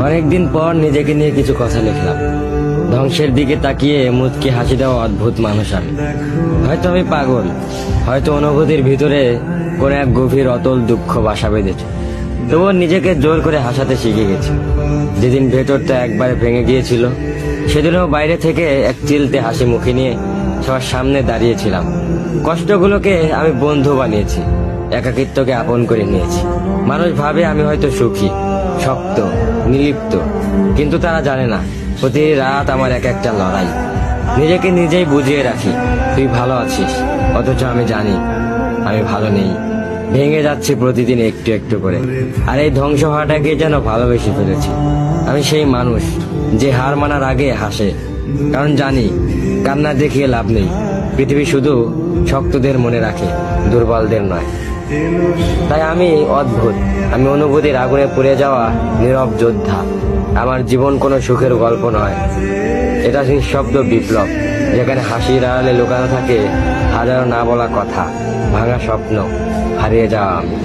অনেকদিন পর নিজেকে নিয়ে কিছু কথা লিখলাম। ধ্বংসের দিকে তাকিয়ে মুচকি হাসি দেওয়া অদ্ভুত মানুষ আমি। হয়তো আমি পাগল, হয়তো অনুভূতির ভিতরে কোন এক গভীর অতল দুঃখ বাসা বেঁধেছে। তবুও নিজেকে জোর করে হাসাতে শিখে গেছি। যেদিন ভেতরটা একবারে ভেঙে গিয়েছিল, সেদিনও বাইরে থেকে এক চিলতে হাসি মুখে নিয়ে সবার সামনে দাঁড়িয়েছিলাম। কষ্টগুলোকে আমি বন্ধু বানিয়েছি, একাকিত্বকে আপন করে নিয়েছি। মানুষ ভাবে আমি হয়তো সুখী, শক্ত, নির্লিপ্ত, কিন্তু তারা জানে না প্রতি রাত আমার এক একটা লড়াই। নিজেকে নিজেই বুঝিয়ে রাখি তুই ভালো আছিস, অথচ আমি জানি আমি ভালো নেই। ভেঙে যাচ্ছে প্রতিদিন একটু একটু করে, আর এই ধ্বংস হওয়াটাকে যেন ভালোবেসে ফেলেছি। আমি সেই মানুষ যে হার মানার আগে হাসে, কারণ জানি কান্না দেখিয়ে লাভ নেই। পৃথিবী শুধু শক্তদের মনে রাখে, দুর্বলদের নয়। তাই আমি অদ্ভুত, আমি অনুভূতির আগুনে পুড়ে যাওয়া নীরব যোদ্ধা। আমার জীবন কোনো সুখের গল্প নয়, এটা নিঃশব্দ বিপ্লব, যেখানে হাসির আড়ালে লুকানো থাকে হাজারো না বলা কথা, ভাঙা স্বপ্ন, হারিয়ে যাওয়া আমি।